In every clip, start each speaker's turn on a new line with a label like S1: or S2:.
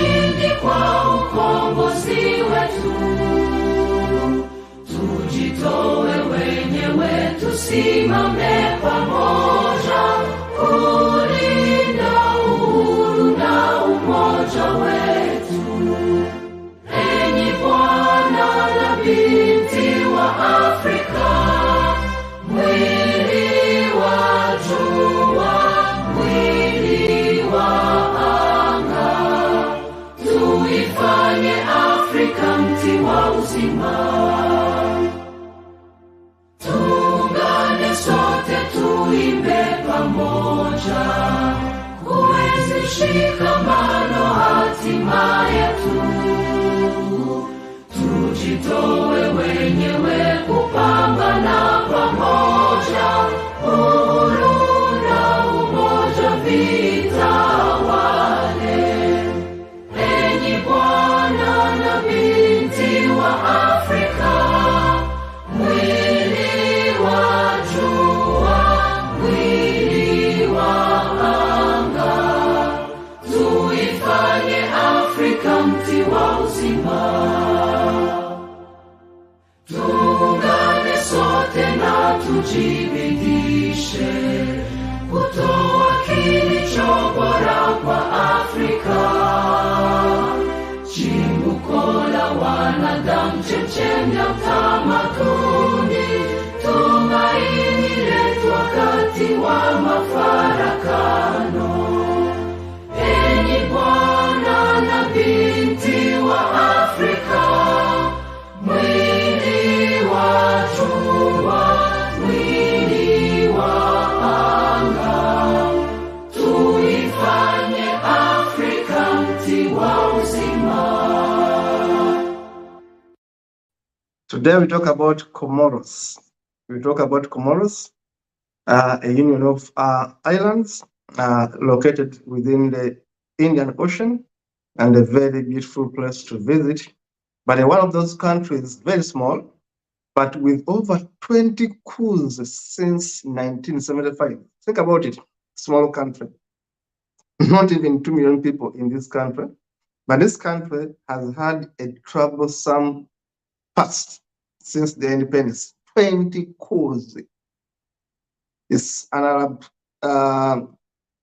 S1: ushindi kwa ukombozi wetu. Tujitoe wenyewe, tusimame pamoja kulinda uhuru na umoja wetu. Enyi bwana na binti wa Afrika, mwili wa jua, mwili wa anga, tuifanye Afrika mti wa uzima. Tuungane sote, tuimbe pamoja, kuenzi shikamano hatima yetu. Tujitoe wenyewe kupambana pamoja, uhuru na umoja vitawale. Enyi bwana na binti wa Afrika, mwili wa jua, mwili wa anga, tuifanye Afrika mti wa uzima. Tuungane sote na tujibidishe kutoa kilicho bora kwa Afrika. Chimbuko la wanadamu, chemchemi ya utamaduni, tumaini letu wakati wa mafarakano. Enyi bwana na binti wa Afrika, mwili wa jua, mwili wa anga, tuifanye Afrika mti wa uzima.
S2: Today we talk about Comoros. We talk about Comoros, a union of islands located within the Indian Ocean, and a very beautiful place to visit. But one of those countries, very small, but with over 20 coups since 1975. Think about it, small country. Not even 2 million people in this country. But this country has had a troublesome past since the independence. 20 coups. It's an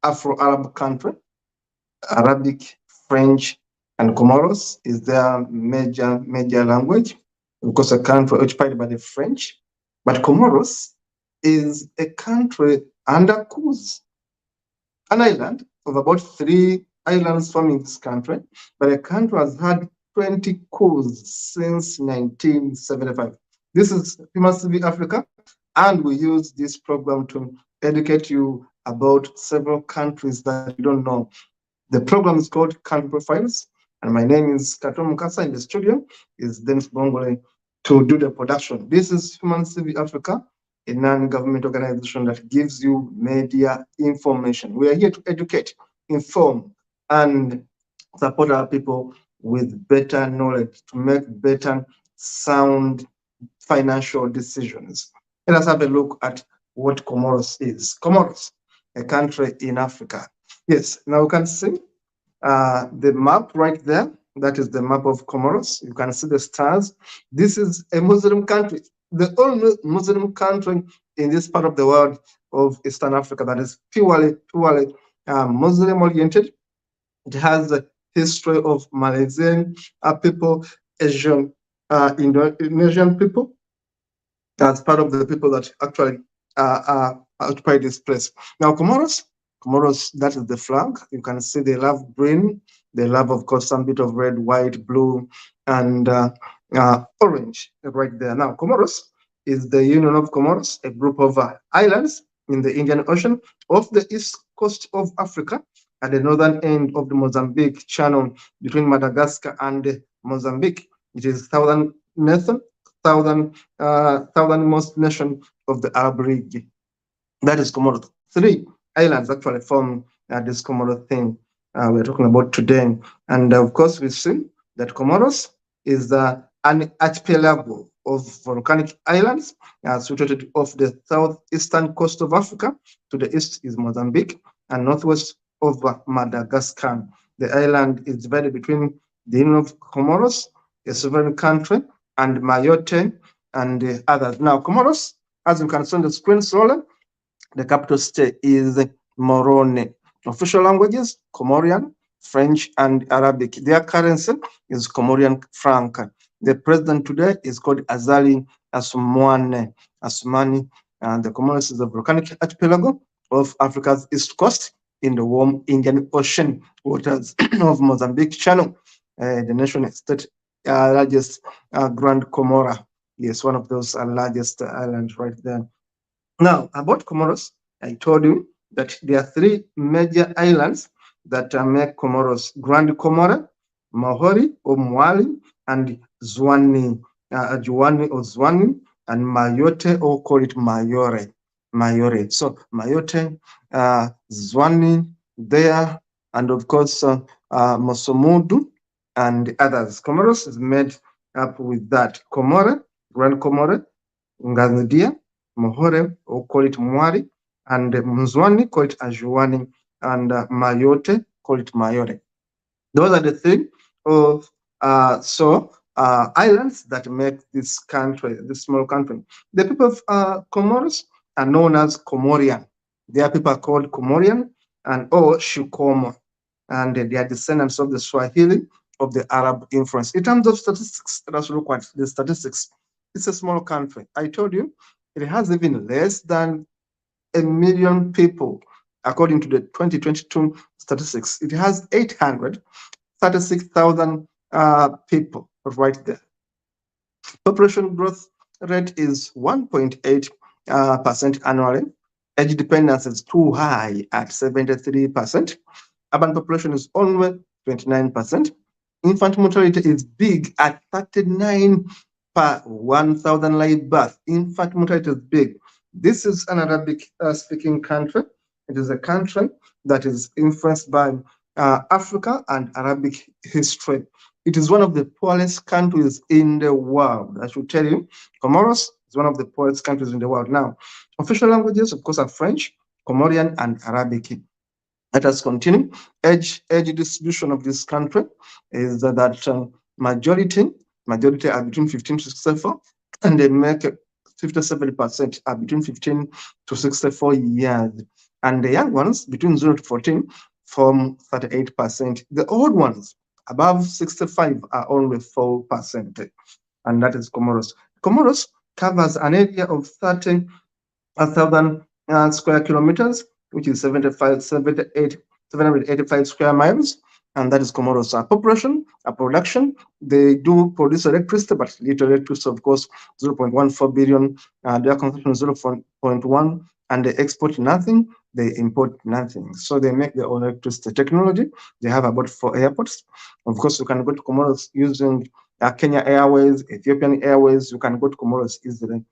S2: Afro-Arab country. Arabic, French, and Comoros is their major language, because a country occupied by the French. But Comoros is a country under coups, an island of about 3 islands forming this country, but the country has had 20 coups since 1975. This is Famous TV Africa, and we use this program to educate you about several countries that you don't know. The program is called Country Profiles, and my name is Kato Mukasa. In the studio is Dennis Bongole to do the production. This is Human TV Africa, a non-government organization that gives you media information. We are here to educate, inform, and support our people with better knowledge to make better, sound financial decisions. Let us have a look at what Comoros is. Comoros, a country in Africa. Yes, now you can see the map right there. That is the map of Comoros. You can see the stars. This is a Muslim country, the only Muslim country in this part of the world of Eastern Africa that is purely Muslim oriented. It has a history of Malaysian people, Asian, Indonesian people, as part of the people that actually occupy this place. Now, Comoros, that is the flag. You can see they love green. They love, of course, some bit of red, white, blue, and orange right there. Now, Comoros is the Union of Comoros, a group of islands in the Indian Ocean off the east coast of Africa at the northern end of the Mozambique Channel between Madagascar and Mozambique. It is southernmost nation of the Arab League. That is Comoros. 3 islands actually form this Comoros thing we're talking about today. And of course, we've seen that Comoros is an archipelago of volcanic islands situated off the southeastern coast of Africa. To the east is Mozambique, and northwest of Madagascar. The island is divided between the Union of Comoros, a sovereign country, and Mayotte and others. Now, Comoros, as you can see on the screen slowly, the capital city is Moroni. Official languages, Comorian, French, and Arabic. Their currency is Comorian franc. The president today is called Azali Assoumani, and the Comoros is a volcanic archipelago of Africa's east coast in the warm Indian Ocean waters of Mozambique Channel. The nation state largest Grand Comora. Yes, one of those largest islands right there. Now, about Comoros, I told you that there are three major islands that make Comoros: Grand Comora, Mahori or Mwali, and Zwane, Juani or Zwani, and Mayotte or call it Mayore. Mayore. So Mayotte, Zwani, there, and of course Mosomudu and others. Comoros is made up with that: Comore, Grand Comore, Ngazdia, Mohore, or call it Mwari, and Mzwani, call it Ajuani, and Mayotte, call it Mayore. Those are the three of islands that make this country, this small country. The people of Comoros are known as Comorian. Their people are called Comorian and or Shikomo, and they are descendants of the Swahili of the Arab influence. In terms of statistics, let's look at the statistics. It's a small country. I told you it has even less than 1 million people, according to the 2022 statistics. It has 836,000 people right there. Population growth rate is 1.8% annually. Age dependence is too high at 73%. Urban population is only 29%. Infant mortality is big at 39 per 1,000 live births. Infant mortality is big. This is an Arabic speaking country. It is a country that is influenced by Africa and Arabic history. It is one of the poorest countries in the world. I should tell you, Comoros is one of the poorest countries in the world. Now, official languages, of course, are French, Comorian, and Arabic. Let us continue. Age distribution of this country is that majority are between 15 to 64, and they make 57% are between 15 to 64 years. And the young ones between 0 to 14 form 38%. The old ones above 65 are only 4%. And that is Comoros. Comoros covers an area of 30,000 square kilometers, which is 785 square miles, and that is Comoros. Population, production, they do produce electricity, but little electricity, of course, 0.14 billion. Their consumption is 0.1, and they export nothing, they import nothing. So they make their own electricity technology. They have about 4 airports. Of course, you can go to Comoros using Kenya Airways, Ethiopian Airways. You can go to Comoros easily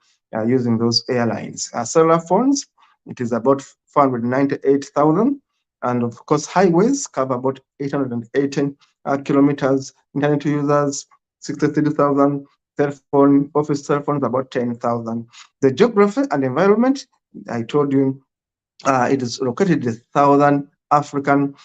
S2: using those airlines. Cellular phones, it is about 498,000. And of course, highways cover about 818 kilometers. Internet users, 63,000. Office cell phones, about 10,000. The geography and environment, I told you, it is located in the southern African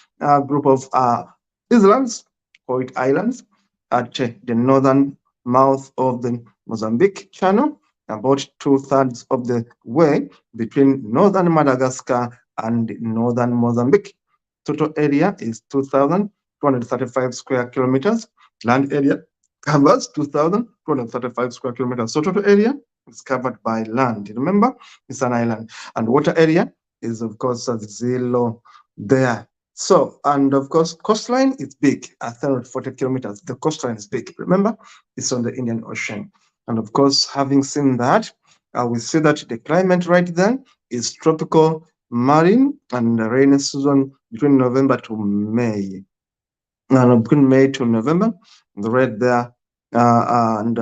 S2: group of islands, called islands, at the northern mouth of the Mozambique Channel, about 2/3 of the way between northern Madagascar and northern Mozambique. Total area is 2,235 square kilometers. Land area covers 2,235 square kilometers. So total area is covered by land. Remember, it's an island. And water area is, of course, 0 there. So, and of course, coastline is big, 340 kilometers. The coastline is big. Remember, it's on the Indian Ocean. And of course, having seen that, we see that the climate right then is tropical marine, and the rainy season between November to May. And between May to November, the red there, and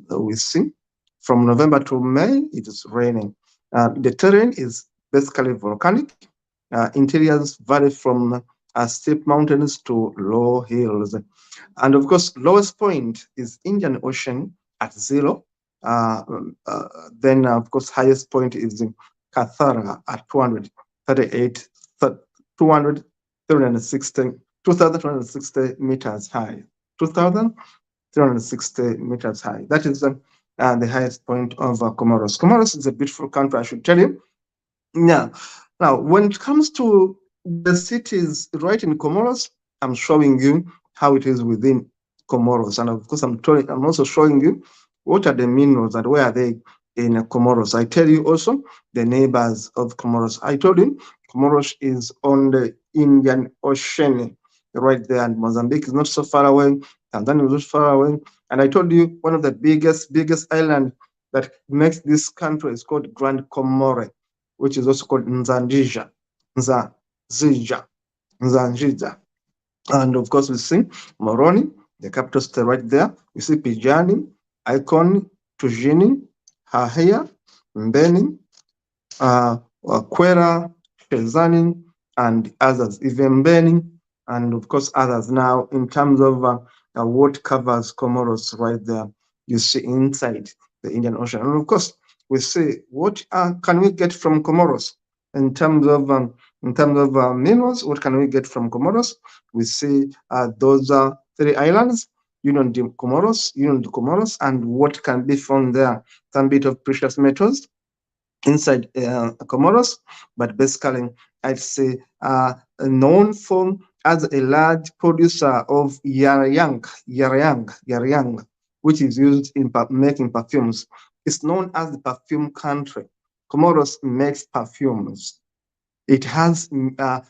S2: we see from November to May, it is raining. The terrain is basically volcanic. Interiors vary from steep mountains to low hills. And of course, lowest point is Indian Ocean at 0. Then, of course, highest point is in Kathara at 238, 360 2,260 meters high. 2,360 meters high. That is the highest point of Comoros. Comoros is a beautiful country, I should tell you. Now, when it comes to the cities right in Comoros, I'm showing you how it is within Comoros, and of course, I'm also showing you what are the minerals and where are they in Comoros. I tell you also the neighbors of Comoros. I told you Comoros is on the Indian Ocean, right there, and Mozambique is not so far away. Tanzania is not far away, and I told you one of the biggest island that makes this country is called Grand Comore, which is also called Nzanjija, Nzanjija, Nzanjija. And of course, we see Moroni, the capital city right there. We see Pijani, Icon, Tujini, Hahia, Mbeni, Quera, Shezani, and others, even Mbeni, and of course others. Now, in terms of what covers Comoros right there, you see inside the Indian Ocean. And of course, we see what can we get from Comoros in terms of minerals. What can we get from Comoros? We see those three islands, Union de Comoros, and what can be found there, some bit of precious metals inside Comoros, but basically I'd say known for as a large producer of yarayang, which is used in making perfumes. It's known as the perfume country. Comoros makes perfumes. It has a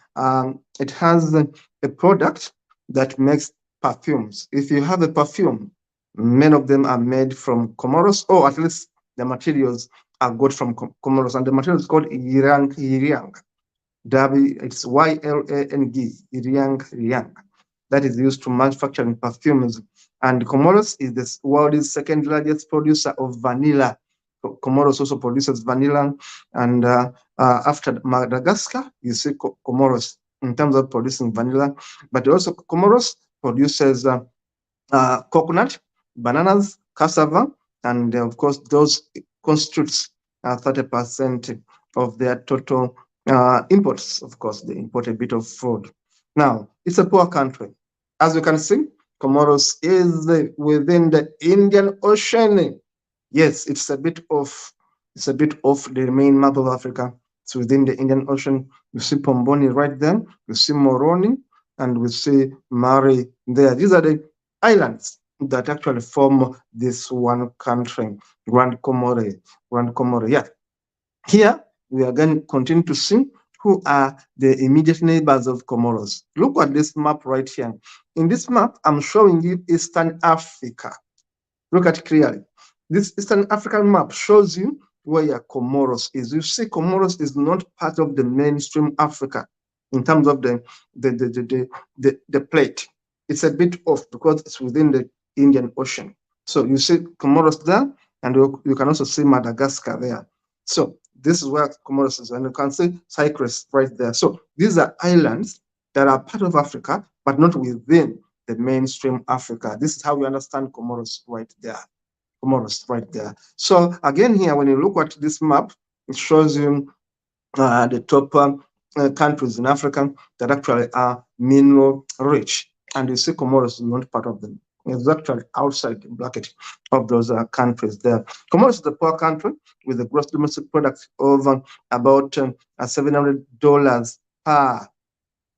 S2: product that makes perfumes. If you have a perfume, many of them are made from Comoros, or at least the materials are got from Comoros, and the material is called Yirang. It's Ylang, Yirang. That is used to manufacture perfumes. And Comoros is the world's second largest producer of vanilla. Comoros also produces vanilla, and after Madagascar, you see Comoros in terms of producing vanilla, but also Comoros produces coconut, bananas, cassava, and of course those constitutes 30% of their total imports. Of course, they import a bit of food. Now, it's a poor country. As you can see, Comoros is within the Indian Ocean. Yes, it's a bit off the main map of Africa. It's within the Indian Ocean. You see Pomboni right there. You see Moroni, and we see Mari there. These are the islands that actually form this one country, Grand Comore. Grand Comore. Yeah. Here we are going to continue to see who are the immediate neighbors of Comoros. Look at this map right here. In this map, I'm showing you Eastern Africa. Look at it clearly. This Eastern African map shows you where Comoros is. You see, Comoros is not part of the mainstream Africa in terms of the plate. It's a bit off because it's within the Indian Ocean. So you see Comoros there, and you can also see Madagascar there. So this is where Comoros is, and you can see Cyprus right there. So these are islands that are part of Africa, but not within the mainstream Africa. This is how we understand Comoros right there. Comoros right there. So again here, when you look at this map, it shows you the top countries in Africa that actually are mineral rich. And you see Comoros is not part of them. It's actually outside the bracket of those countries there. Comoros is a poor country with a gross domestic product of about $700 per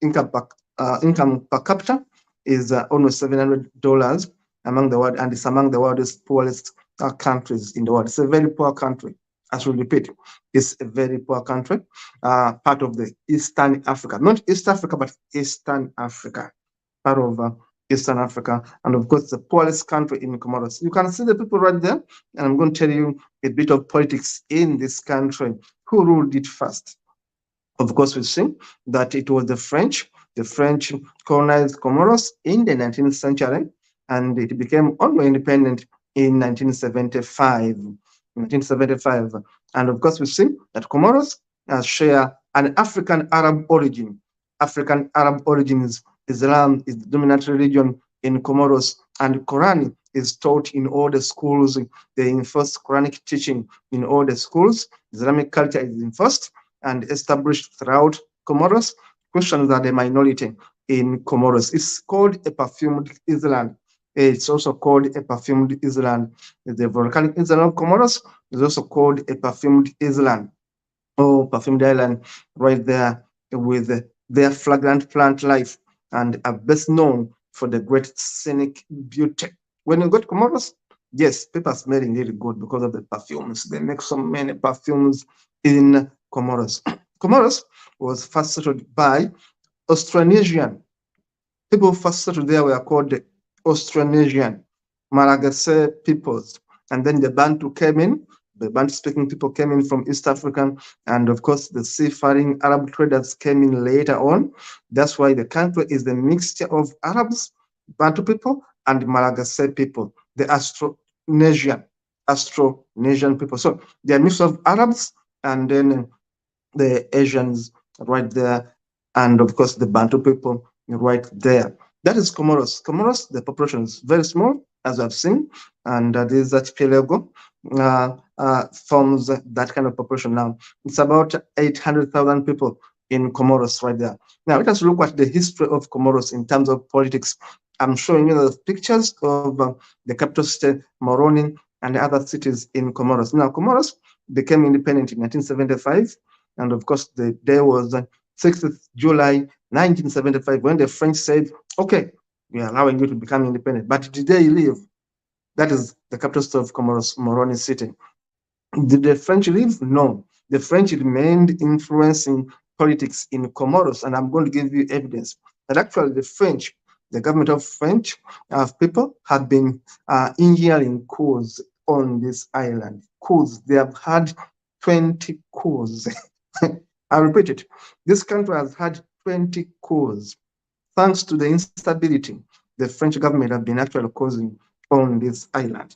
S2: income per capita is almost $700 among the world, and it's among the world's poorest countries in the world. It's a very poor country. As we repeat, it's a very poor country, part of the Eastern Africa, not East Africa, but Eastern Africa, part of Eastern Africa, and of course the poorest country in Comoros. You can see the people right there, and I'm going to tell you a bit of politics in this country. Who ruled it first? Of course, we see that it was the French. The French colonized Comoros in the 19th century, and it became almost independent in 1975. 1975. And of course, we see that Comoros share an African Arab origin. African Arab origins. Islam is the dominant religion in Comoros, and Quran is taught in all the schools. They enforce Quranic teaching in all the schools. Islamic culture is enforced and established throughout Comoros. Christians are the minority in Comoros. It's called a perfumed island. It's also called a perfumed island. The volcanic island of Comoros is also called a perfumed island or perfumed island right there with their flagrant plant life and are best known for the great scenic beauty. When you go to Comoros, yes, people are smelling really good because of the perfumes. They make so many perfumes in Comoros. Comoros was first settled by Austronesian. People first settled there were called the Austronesian, Malagasy peoples. And then the Bantu came in. The Bantu speaking people came in from East Africa. And of course, the seafaring Arab traders came in later on. That's why the country is the mixture of Arabs, Bantu people, and Malagasy people, the Austronesian people. So they're a mix of Arabs and then the Asians right there, and of course the Bantu people right there. That is Comoros. Comoros, the population is very small, as I've seen, and this archipelago forms that kind of population now. It's about 800,000 people in Comoros right there. Now, let us look at the history of Comoros in terms of politics. I'm showing you the pictures of the capital city, Moroni, and the other cities in Comoros. Now, Comoros became independent in 1975. And of course, the day was 6th July 1975 when the French said, okay, we are allowing you to become independent. But did they leave? That is the capital city of Comoros, Moroni City. Did the French leave? No. The French remained influencing politics in Comoros, and I'm going to give you evidence that actually the government of French people have been engineering coups on this island. Coups. They have had 20 coups. I repeat it. This country has had 20 coups. Thanks to the instability the French government have been actually causing on this island.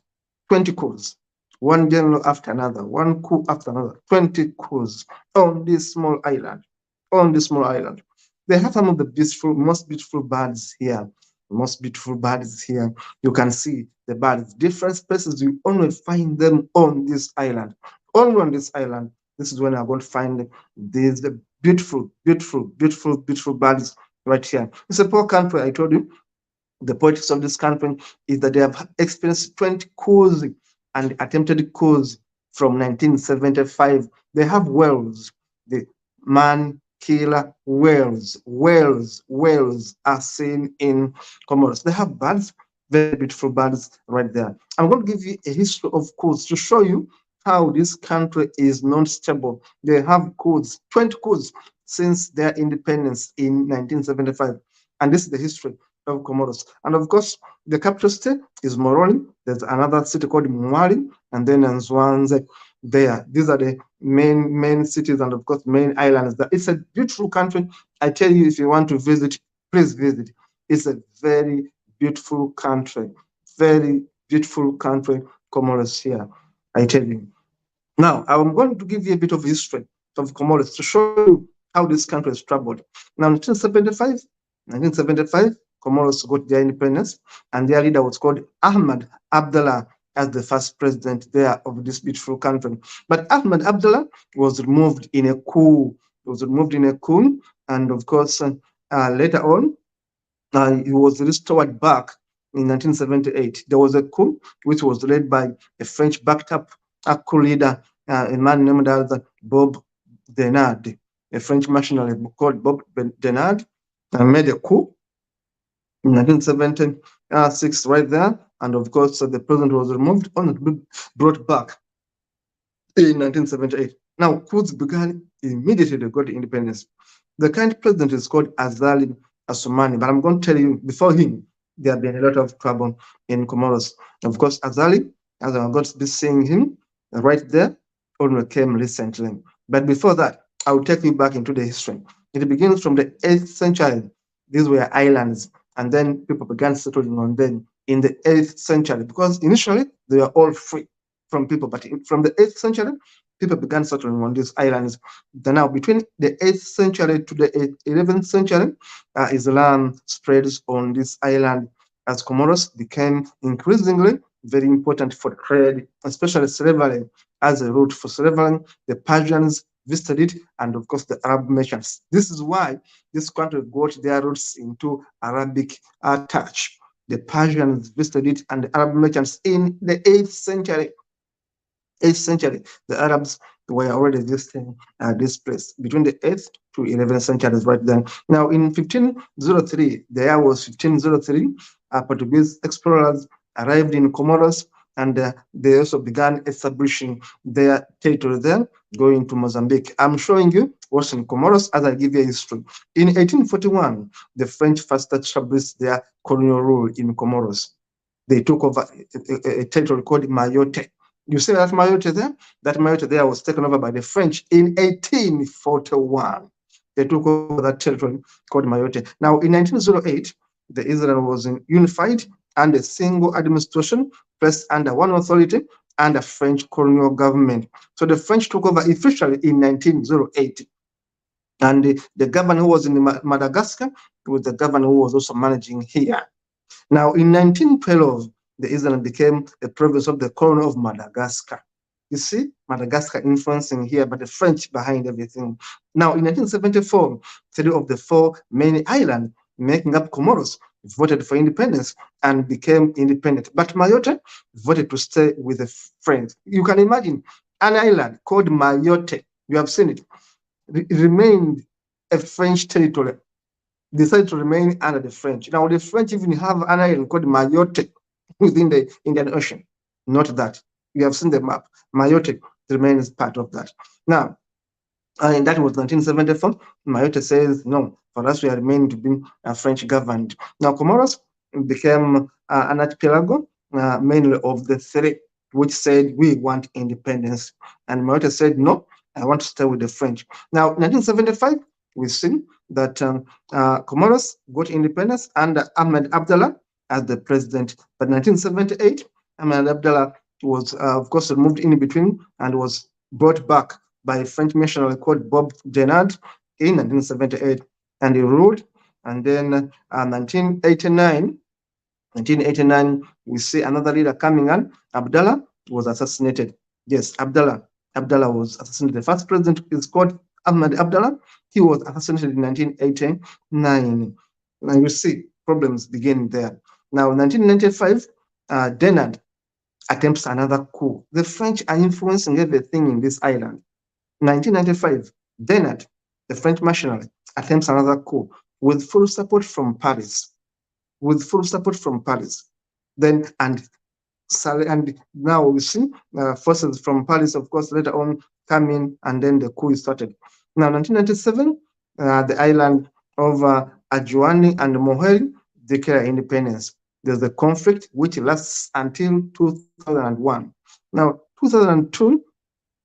S2: 20 coups. One general after another, one coup after another, 20 coups on this small island. On this small island. They have some of the most beautiful birds here. Most beautiful birds here. You can see the birds. Different species, you only find them on this island. Only on this island. This is when I'm going to find these beautiful, beautiful, beautiful, beautiful birds right here. It's a poor country, I told you. The politics of this country is that they have experienced 20 coups and attempted coups from 1975. They have whales, the man killer whales. Whales are seen in Comoros. They have birds, very beautiful birds right there. I'm going to give you a history of coups to show you how this country is not stable. They have coups, 20 coups since their independence in 1975. And this is the history of Comoros. And of course, the capital city is Moroni. There's another city called Mwari, and then Nzwanze there. These are the main cities and of course main islands. It's a beautiful country. I tell you, if you want to visit, please visit. It's a very beautiful country. Very beautiful country, Comoros here. I tell you. Now, I'm going to give you a bit of history of Comoros to show you how this country has troubled. Now, 1975, Comoros got their independence, and their leader was called Ahmad Abdallah as the first president there of this beautiful country. But Ahmad Abdallah was removed in a coup. He was removed in a coup, and of course, later on, he was restored back in 1978. There was a coup which was led by a French backed up coup leader, a man named as Bob Denard, a French national called Bob Denard, made a coup in 1976 right there. And of course, the president was removed and brought back in 1978. Now, coups began immediately they got independence. The current president is called Azali Assoumani, but I'm going to tell you, before him, there have been a lot of trouble in Comoros. Of course, Azali, as I'm going to be seeing him right there, only came recently. But before that, I will take you back into the history. It begins from the 8th century. These were islands, and then people began settling on them in the 8th century because initially they were all free from people, but from the 8th century, people began settling on these islands. Then now, between the 8th century to the 11th century, Islam spreads on this island as Comoros became increasingly very important for trade, especially slavery as a route for slavery. The Persians visited it, and of course the Arab merchants. This is why this country got their roots into Arabic touch. The Persians visited it, and the Arab merchants in the 8th century. 8th century, the Arabs were already visiting this place between the 8th to 11th centuries right then. Now, in 1503, the year was 1503, Portuguese explorers arrived in Comoros, and they also began establishing their territory there, going to Mozambique. I'm showing you what's in Comoros as I give you a history. In 1841, the French first established their colonial rule in Comoros. They took over a territory called Mayotte. You see that Mayotte there? That Mayotte there was taken over by the French in 1841. They took over that territory called Mayotte. Now, in 1908, the Israel was unified and a single administration placed under one authority and a French colonial government. So the French took over officially in 1908. And the governor who was in Madagascar was the governor who was also managing here. Now, in 1912, the Israel became a province of the colony of Madagascar. You see, Madagascar influencing here, but the French behind everything. Now, in 1974, 3 of the 4 main islands making up Comoros voted for independence and became independent. But Mayotte voted to stay with the French. You can imagine an island called Mayotte, you have seen it, remained a French territory, decided to remain under the French. Now, the French even have an island called Mayotte within the Indian Ocean. Not that. You have seen the map. Mayotte remains part of that. Now, and that was 1974. Mayotte says, no, for us, we are remaining to be French governed. Now, Comoros became an archipelago, mainly of the 3, which said, we want independence. And Mayotte said, no, I want to stay with the French. Now, 1975, we see that Comoros got independence under Ahmed Abdallah as the president. But 1978, Ahmed Abdallah was, of course, moved in between and was brought back by a French missionary called Bob Denard in 1978, and he ruled. And then 1989, we see another leader coming on. Abdallah was assassinated. Yes, Abdallah was assassinated. The first president is called Ahmed Abdallah. He was assassinated in 1989. Now you see problems begin there. Now, 1995, Denard attempts another coup. The French are influencing everything in this island. 1995, Denard, the French missionary, attempts another coup with full support from Paris. Then, and now we see forces from Paris, of course, later on come in, and then the coup is started. Now, 1997, the island of Ajuani and Mohel declare independence. There's a conflict which lasts until 2001. Now, 2002,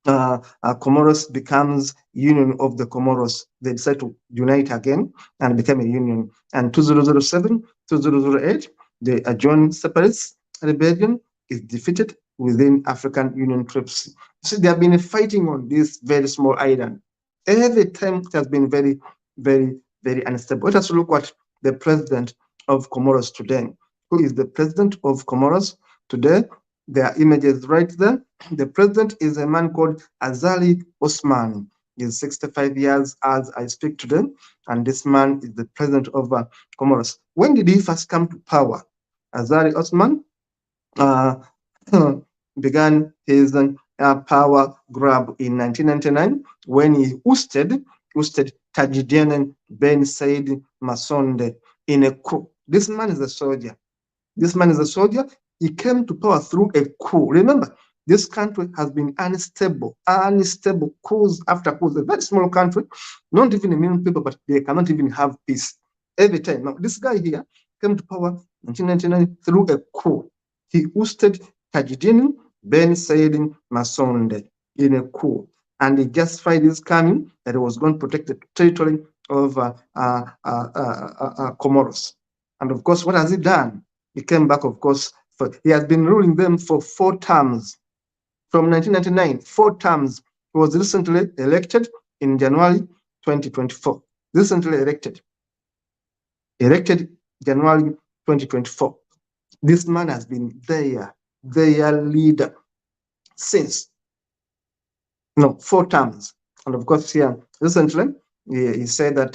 S2: Comoros becomes Union of the Comoros. They decide to unite again and become a union. And 2007, 2008, the Ajuan separates rebellion is defeated within African Union troops. So they have been fighting on this very small island. Every time it has been very, very, very unstable. Let us look at the president of Comoros today. Who is the president of Comoros today? There are images right there. The president is a man called Azali Osman. He's 65 years as I speak today, and this man is the president of Comoros. When did he first come to power? Azali Osman began his power grab in 1999 when he ousted Tajuddin Ben Said Masonde in a coup. This man is a soldier. He came to power through a coup. Remember, this country has been unstable, coups after coups. A very small country, not even a million people, but they cannot even have peace every time. Now, this guy here came to power in 1999 through a coup. He ousted Tajuddin Ben Said Masonde in a coup, and he justified his coming that he was going to protect the territory of Comoros. And of course, what has he done? He came back, of course. He has been ruling them for 4 terms. From 1999, 4 terms. He was recently elected in January 2024. Recently elected January 2024. This man has been their leader since 4 terms. And of course, here recently, he said that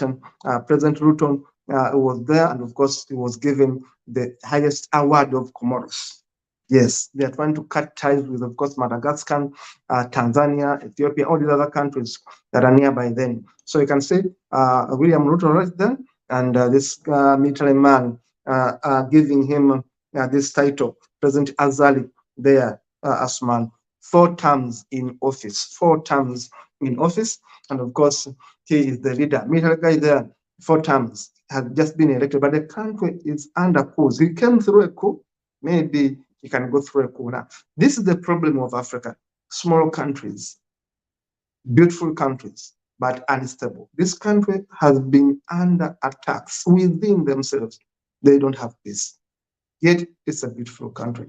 S2: President Ruto was there, and of course, he was given the highest award of Comoros. Yes, they are trying to cut ties with, of course, Madagascar, Tanzania, Ethiopia, all these other countries that are nearby them. So you can see William Ruto right there, and this military man giving him this title, President Azali, there, Asman, 4 terms in office, 4 terms in office, and of course, he is the leader. Military guy there, 4 terms, has just been elected, but the country is under coup. He came through a coup, maybe he can go through a coup now. This is the problem of Africa. Small countries, beautiful countries, but unstable. This country has been under attacks within themselves. They don't have peace. Yet it's a beautiful country.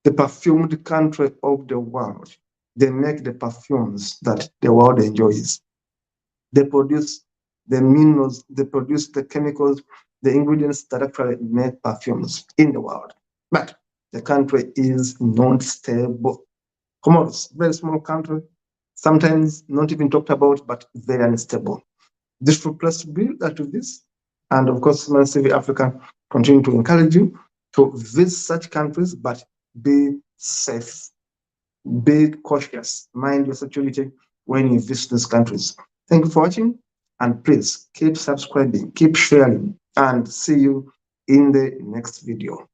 S2: The perfumed country of the world. They make the perfumes that the world enjoys. They produce the minerals, they produce the chemicals, the ingredients that actually make perfumes in the world. But the country is not stable. Comoros, very small country, sometimes not even talked about, but very unstable. Difficult place to be to this. And of course, Massive Africa continue to encourage you to visit such countries, but be safe, be cautious, mind your security when you visit these countries. Thank you for watching, and please keep subscribing, keep sharing, and see you in the next video.